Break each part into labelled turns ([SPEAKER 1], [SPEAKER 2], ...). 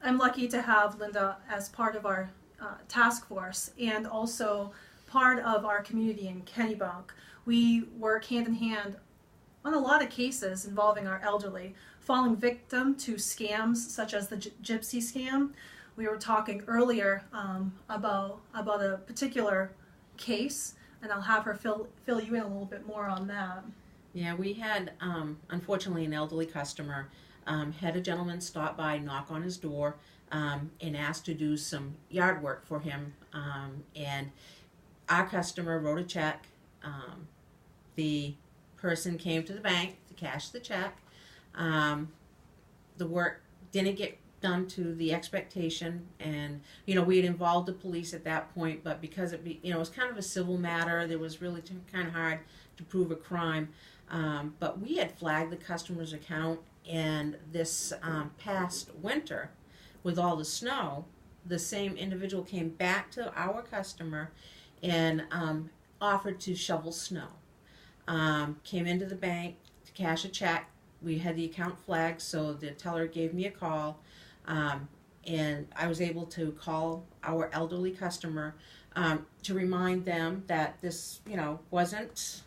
[SPEAKER 1] I'm lucky to have Linda as part of our task force and also part of our community in Kennebunk. We work hand in hand on a lot of cases involving our elderly, falling victim to scams such as the gypsy scam. We were talking earlier about a particular case, and I'll have her fill you in a little bit more on that.
[SPEAKER 2] Yeah, we had, unfortunately, an elderly customer had a gentleman stop by, knock on his door, and ask to do some yard work for him. And our customer wrote a check. The person came to the bank to cash the check. The work didn't get done to the expectation, and we had involved the police at that point, but because it was kind of a civil matter, there was really kind of hard to prove a crime. But we had flagged the customer's account, and this past winter, with all the snow, the same individual came back to our customer and offered to shovel snow. Came into the bank to cash a check. We had the account flagged, so the teller gave me a call, and I was able to call our elderly customer to remind them that this, wasn't,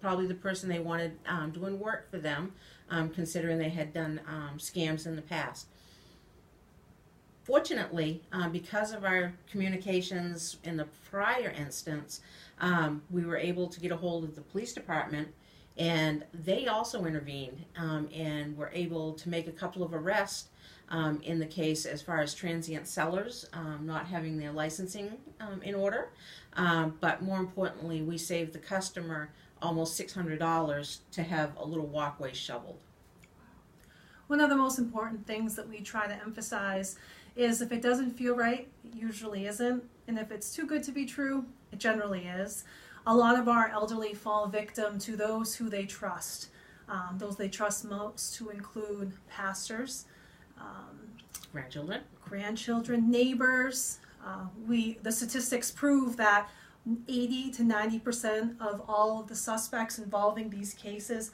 [SPEAKER 2] probably the person they wanted doing work for them, considering they had done scams in the past. Fortunately, because of our communications in the prior instance, we were able to get a hold of the police department, and they also intervened and were able to make a couple of arrests in the case as far as transient sellers not having their licensing in order. But more importantly, we saved the customer almost $600 to have a little walkway shoveled.
[SPEAKER 1] One of the most important things that we try to emphasize is if it doesn't feel right, it usually isn't. And if it's too good to be true, it generally is. A lot of our elderly fall victim to those who they trust. Those they trust most to include pastors, grandchildren, neighbors. The statistics prove that 80 to 90% of all of the suspects involving these cases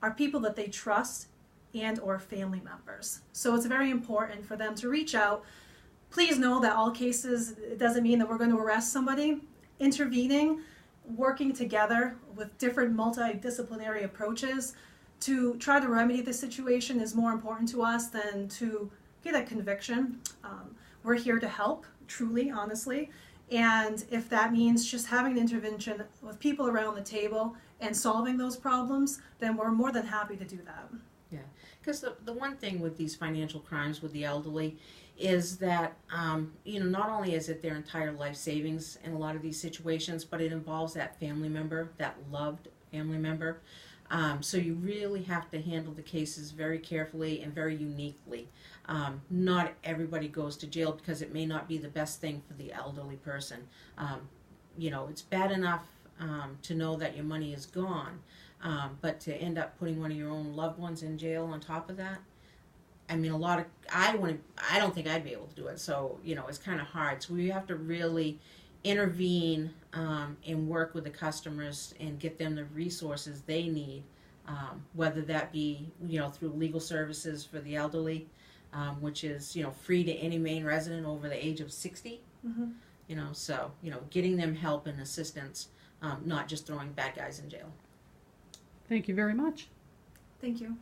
[SPEAKER 1] are people that they trust and or family members. So it's very important for them to reach out. Please know that all cases, it doesn't mean that we're going to arrest somebody. Intervening, working together with different multidisciplinary approaches to try to remedy the situation is more important to us than to get a conviction. We're here to help, truly, honestly. And if that means just having an intervention with people around the table and solving those problems, then we're more than happy to do that.
[SPEAKER 2] Yeah, because the one thing with these financial crimes with the elderly is that, not only is it their entire life savings in a lot of these situations, but it involves that family member, that loved family member. So you really have to handle the cases very carefully and very uniquely. Not everybody goes to jail because it may not be the best thing for the elderly person. It's bad enough to know that your money is gone, but to end up putting one of your own loved ones in jail on top of that, I mean, I don't think I'd be able to do it. So, it's kind of hard. So we have to really intervene and work with the customers and get them the resources they need, whether that be, through legal services for the elderly, which is, free to any Maine resident over the age of 60. Mm-hmm. So, getting them help and assistance, not just throwing bad guys in jail.
[SPEAKER 3] Thank you very much.
[SPEAKER 1] Thank you.